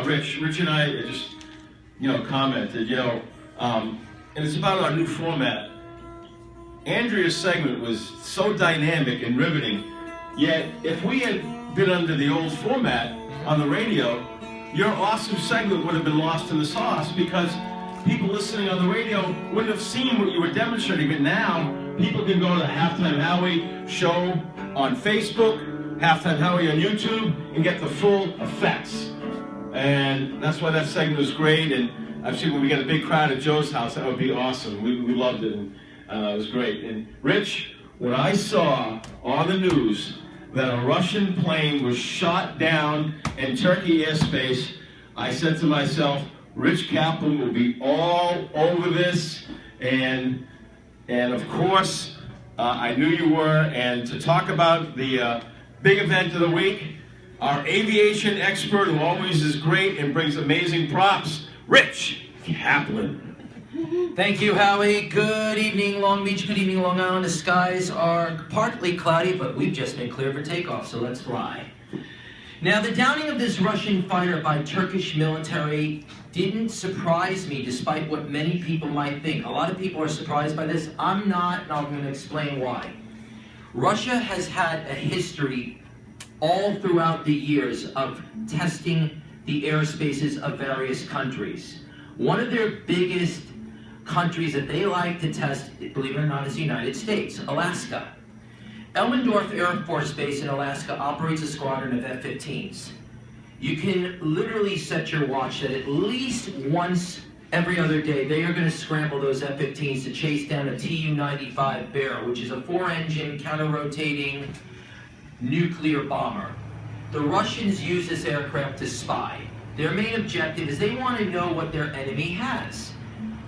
Rich and I just, commented, and it's about our new format. Andrea's segment was so dynamic and riveting, yet if we had been under the old format on the radio, your awesome segment would have been lost in the sauce because people listening on the radio wouldn't have seen what you were demonstrating. But now, people can go to the Halftime Howie show on Facebook, Halftime Howie on YouTube, and get the full effects. And that's why that segment was great. And I've seen when we get a big crowd at Joe's house, that would be awesome. We loved it, and it was great. And Rich, when I saw on the news that a Russian plane was shot down in Turkey airspace, I said to myself, Rich Kaplan will be all over this, and of course, I knew you were. And to talk about the big event of the week, our aviation expert who always is great and brings amazing props, Rich Kaplan. Thank you, Howie. Good evening, Long Beach. Good evening, Long Island. The skies are partly cloudy, but we've just been cleared for takeoff, so let's fly. Now, the downing of this Russian fighter by Turkish military didn't surprise me, despite what many people might think. A lot of people are surprised by this. I'm not, and I'm going to explain why. Russia has had a history all throughout the years of testing the airspaces of various countries. One of their biggest countries that they like to test, believe it or not, is the United States, Alaska. Elmendorf Air Force Base in Alaska operates a squadron of F-15s. You can literally set your watch that at least once every other day, they are going to scramble those F-15s to chase down a Tu-95 Bear, which is a 4-engine, counter-rotating nuclear bomber. The Russians use this aircraft to spy. Their main objective is they want to know what their enemy has.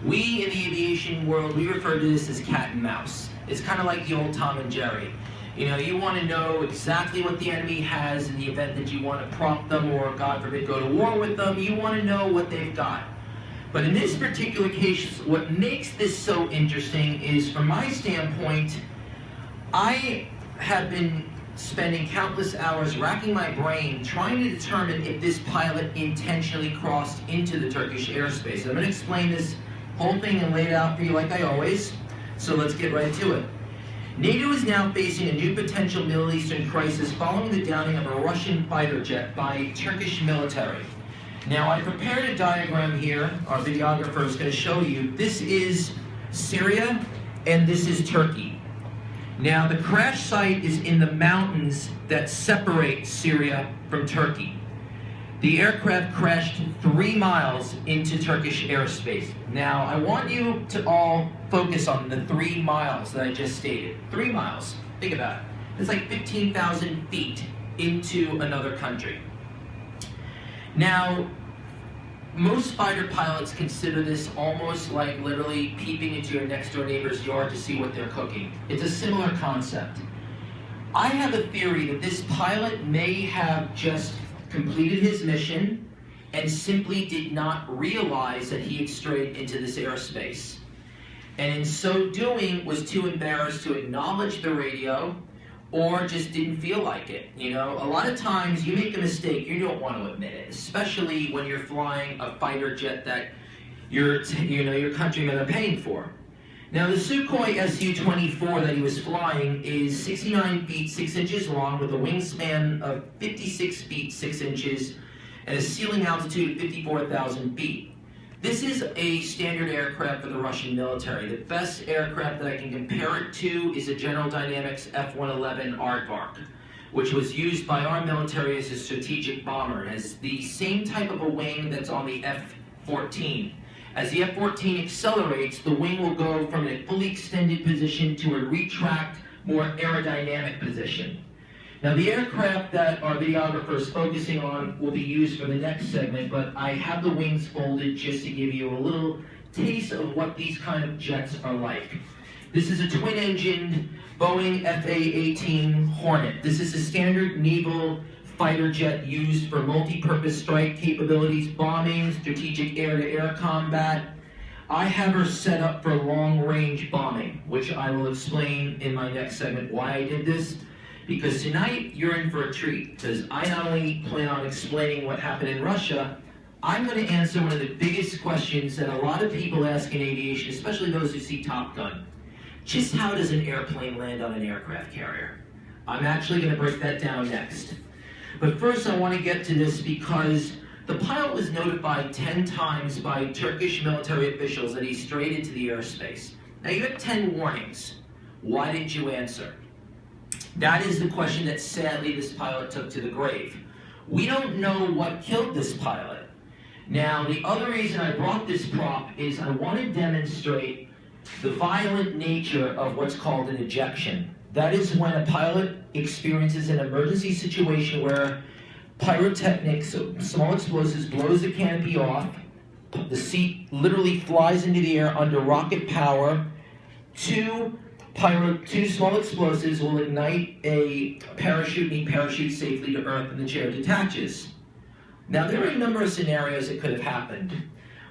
We in the aviation world, we refer to this as cat and mouse. It's kind of like the old Tom and Jerry. You want to know exactly what the enemy has in the event that you want to prompt them or, God forbid, go to war with them. You want to know what they've got. But in this particular case, what makes this so interesting is, from my standpoint, I have been spending countless hours racking my brain trying to determine if this pilot intentionally crossed into the Turkish airspace. I'm going to explain this whole thing and lay it out for you like I always, so let's get right to it. NATO is now facing a new potential Middle Eastern crisis following the downing of a Russian fighter jet by Turkish military. Now, I prepared a diagram here. Our videographer is going to show you. This is Syria, and this is Turkey. Now, the crash site is in the mountains that separate Syria from Turkey. The aircraft crashed 3 miles into Turkish airspace. Now, I want you to all focus on the 3 miles that I just stated. 3 miles. Think about it. It's like 15,000 feet into another country. Now, most fighter pilots consider this almost like literally peeping into your next door neighbor's yard to see what they're cooking. It's a similar concept. I have a theory that this pilot may have just completed his mission and simply did not realize that he had strayed into this airspace. And in so doing was too embarrassed to acknowledge the radio, or just didn't feel like it. A lot of times you make a mistake, you don't want to admit it, especially when you're flying a fighter jet that your countrymen are paying for. Now, the Sukhoi Su-24 that he was flying is 69 feet 6 inches long with a wingspan of 56 feet 6 inches and a ceiling altitude of 54,000 feet. This is a standard aircraft for the Russian military. The best aircraft that I can compare it to is a General Dynamics F-111 Aardvark, which was used by our military as a strategic bomber. It has the same type of a wing that's on the F-14. As the F-14 accelerates, the wing will go from a fully extended position to a retract, more aerodynamic position. Now, the aircraft that our videographer is focusing on will be used for the next segment, but I have the wings folded just to give you a little taste of what these kind of jets are like. This is a twin-engined Boeing F-18 Hornet. This is a standard naval fighter jet used for multi-purpose strike capabilities, bombing, strategic air-to-air combat. I have her set up for long-range bombing, which I will explain in my next segment why I did this. Because tonight, you're in for a treat, because I not only plan on explaining what happened in Russia, I'm going to answer one of the biggest questions that a lot of people ask in aviation, especially those who see Top Gun. Just how does an airplane land on an aircraft carrier? I'm actually going to break that down next. But first I want to get to this because the pilot was notified 10 times by Turkish military officials that he strayed into the airspace. Now you had 10 warnings. Why didn't you answer? That is the question that sadly this pilot took to the grave. We don't know what killed this pilot. Now the other reason I brought this prop is I want to demonstrate the violent nature of what's called an ejection. That is when a pilot experiences an emergency situation where pyrotechnics, so small explosives, blows the canopy off, the seat literally flies into the air under rocket power, two small explosives will ignite a parachute and he parachutes safely to earth and the chair detaches. Now there are a number of scenarios that could have happened.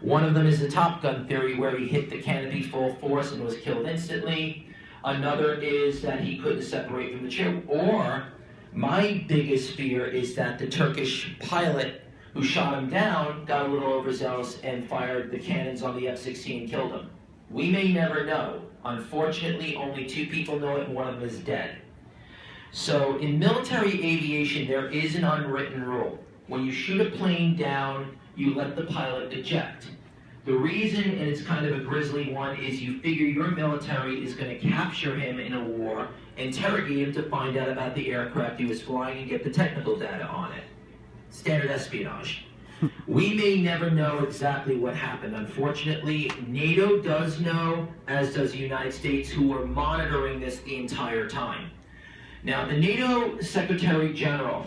One of them is the Top Gun theory where he hit the canopy full force and was killed instantly. Another is that he couldn't separate from the chair. Or my biggest fear is that the Turkish pilot who shot him down got a little overzealous and fired the cannons on the F-16 and killed him. We may never know. Unfortunately, only 2 people know it and one of them is dead. So in military aviation, there is an unwritten rule. When you shoot a plane down, you let the pilot eject. The reason, and it's kind of a grisly one, is you figure your military is going to capture him in a war, interrogate him to find out about the aircraft he was flying and get the technical data on it. Standard espionage. We may never know exactly what happened. Unfortunately, NATO does know, as does the United States, who were monitoring this the entire time. Now, the NATO Secretary General,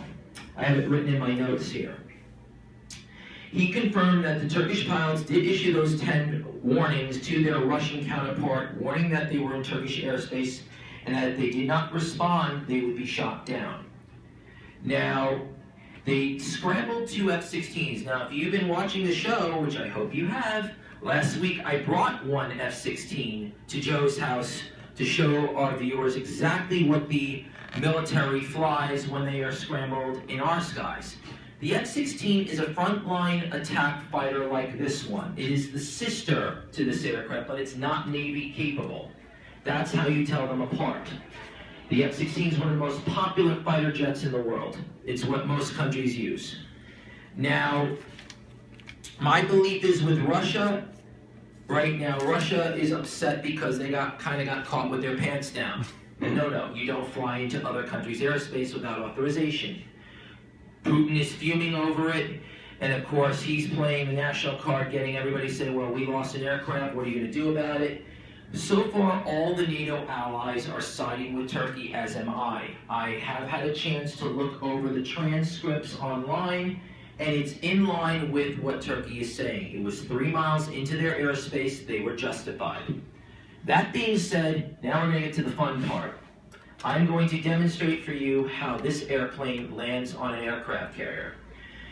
I have it written in my notes here, he confirmed that the Turkish pilots did issue those 10 warnings to their Russian counterpart, warning that they were in Turkish airspace and that if they did not respond, they would be shot down. Now, they scrambled 2 F-16s. Now, if you've been watching the show, which I hope you have, last week I brought one F-16 to Joe's house to show our viewers exactly what the military flies when they are scrambled in our skies. The F-16 is a frontline attack fighter like this one. It is the sister to this aircraft, but it's not Navy capable. That's how you tell them apart. The F-16 is one of the most popular fighter jets in the world. It's what most countries use. Now, my belief is with Russia, right now, Russia is upset because they kind of got caught with their pants down. And no, you don't fly into other countries' airspace without authorization. Putin is fuming over it, and of course he's playing the national card, getting everybody to say, well, we lost an aircraft, what are you going to do about it? So far, all the NATO allies are siding with Turkey, as am I. I have had a chance to look over the transcripts online, and it's in line with what Turkey is saying. It was 3 miles into their airspace, they were justified. That being said, now we're going to get to the fun part. I'm going to demonstrate for you how this airplane lands on an aircraft carrier.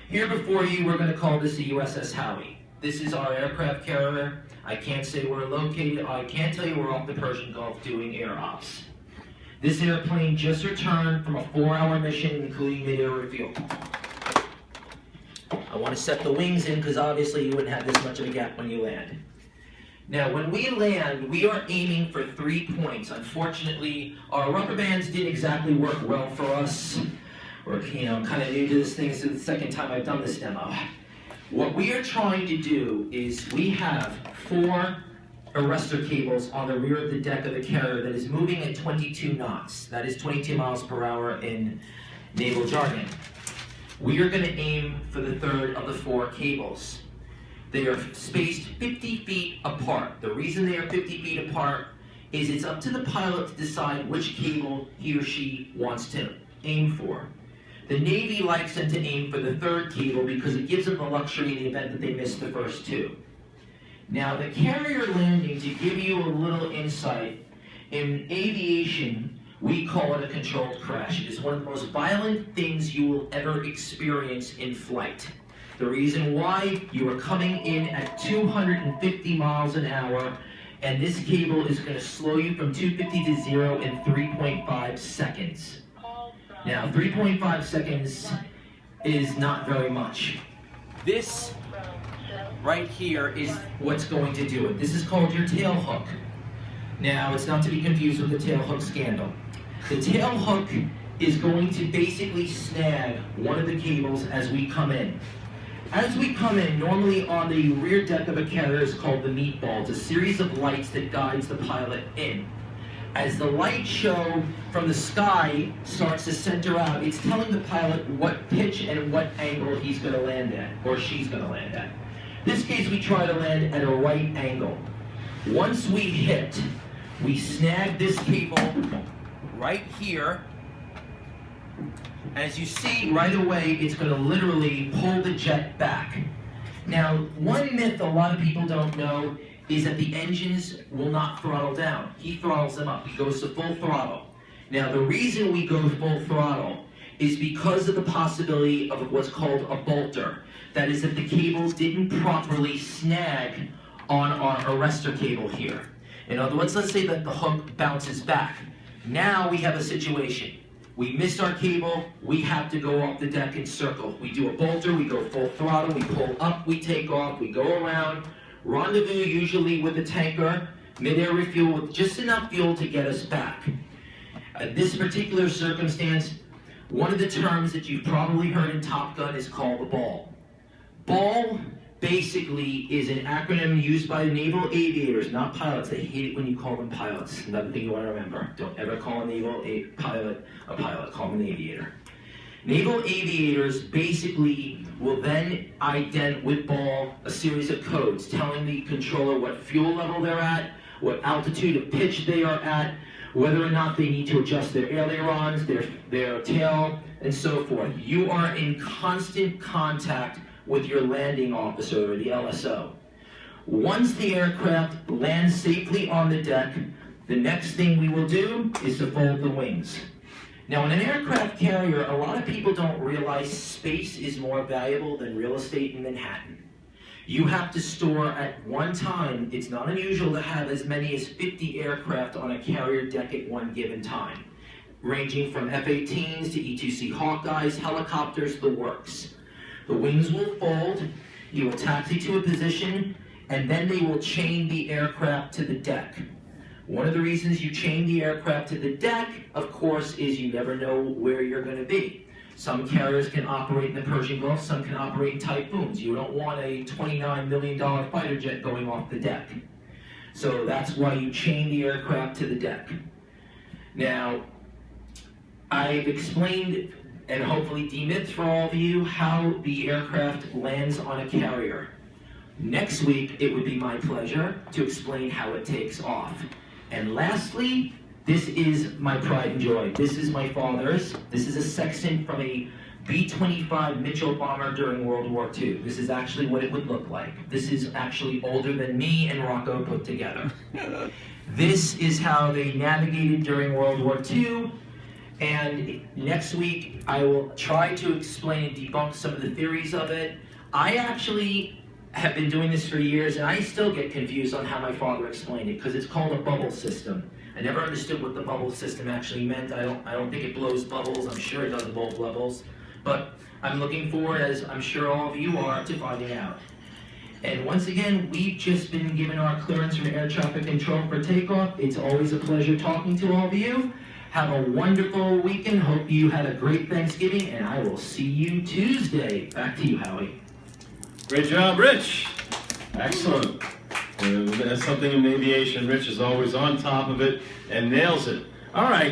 Here before you, we're going to call this the USS Howie. This is our aircraft carrier. I can't say where we're located. I can tell you we're off the Persian Gulf doing air ops. This airplane just returned from a 4-hour mission, including mid-air refuel. I want to set the wings in because obviously you wouldn't have this much of a gap when you land. Now, when we land, we are aiming for 3 points. Unfortunately, our rubber bands didn't exactly work well for us. We're, I'm kind of new to this thing, so it's the second time I've done this demo. What we are trying to do is we have 4 arrestor cables on the rear of the deck of the carrier that is moving at 22 knots. That is 22 miles per hour in naval jargon. We are going to aim for the 3rd of the 4 cables. They are spaced 50 feet apart. The reason they are 50 feet apart is it's up to the pilot to decide which cable he or she wants to aim for. The Navy likes them to aim for the 3rd cable because it gives them the luxury in the event that they miss the first 2. Now, the carrier landing, to give you a little insight, in aviation, we call it a controlled crash. It is one of the most violent things you will ever experience in flight. The reason why, you are coming in at 250 miles an hour, and this cable is going to slow you from 250 to 0 in 3.5 seconds. Now, 3.5 seconds is not very much. This right here is what's going to do it. This is called your tail hook. Now, it's not to be confused with the tail hook scandal. The tail hook is going to basically snag one of the cables as we come in. As we come in, normally on the rear deck of a carrier is called the meatball. It's a series of lights that guides the pilot in. As the light show from the sky starts to center out, it's telling the pilot what pitch and what angle he's going to land at, or she's going to land at. In this case, we try to land at a right angle. Once we hit, we snag this cable right here. As you see right away, it's going to literally pull the jet back. Now, one myth a lot of people don't know is that the engines will not throttle down. He throttles them up. He goes to full throttle. Now, the reason we go full throttle is because of the possibility of what's called a bolter. That is, that the cable didn't properly snag on our arrestor cable here. In other words, let's say that the hook bounces back. Now we have a situation. We missed our cable, we have to go off the deck and circle. We do a bolter, we go full throttle, we pull up, we take off, we go around, rendezvous usually with a tanker, mid-air refuel with just enough fuel to get us back. This particular circumstance, one of the terms that you've probably heard in Top Gun is called the ball. Ball basically is an acronym used by naval aviators, not pilots. They hate it when you call them pilots. Another thing you want to remember. Don't ever call a naval pilot a pilot. Call them an aviator. Naval aviators basically will then ident with ball a series of codes telling the controller what fuel level they're at, what altitude of pitch they are at, whether or not they need to adjust their ailerons, their tail, and so forth. You are in constant contact with your landing officer, or the LSO. Once the aircraft lands safely on the deck, the next thing we will do is to fold the wings. Now, in an aircraft carrier, a lot of people don't realize space is more valuable than real estate in Manhattan. You have to store at one time, it's not unusual to have as many as 50 aircraft on a carrier deck at one given time, ranging from F-18s to E-2C Hawkeyes, helicopters, the works. The wings will fold, you will taxi to a position, and then they will chain the aircraft to the deck. One of the reasons you chain the aircraft to the deck, of course, is you never know where you're going to be. Some carriers can operate in the Persian Gulf, some can operate in typhoons. You don't want a $29 million fighter jet going off the deck. So that's why you chain the aircraft to the deck. Now, I've explained and hopefully demyth for all of you how the aircraft lands on a carrier. Next week, it would be my pleasure to explain how it takes off. And lastly, this is my pride and joy. This is my father's. This is a sextant from a B-25 Mitchell bomber during World War II. This is actually what it would look like. This is actually older than me and Rocco put together. This is how they navigated during World War II. And next week, I will try to explain and debunk some of the theories of it. I actually have been doing this for years, and I still get confused on how my father explained it, because it's called a bubble system. I never understood what the bubble system actually meant. I don't think it blows bubbles. I'm sure it doesn't blow bubbles. But I'm looking forward, as I'm sure all of you are, to finding out. And once again, we've just been given our clearance from air traffic control for takeoff. It's always a pleasure talking to all of you. Have a wonderful weekend. Hope you had a great Thanksgiving, and I will see you Tuesday. Back to you, Howie. Great job, Rich. Excellent. That's something in aviation. Rich is always on top of it and nails it. All right.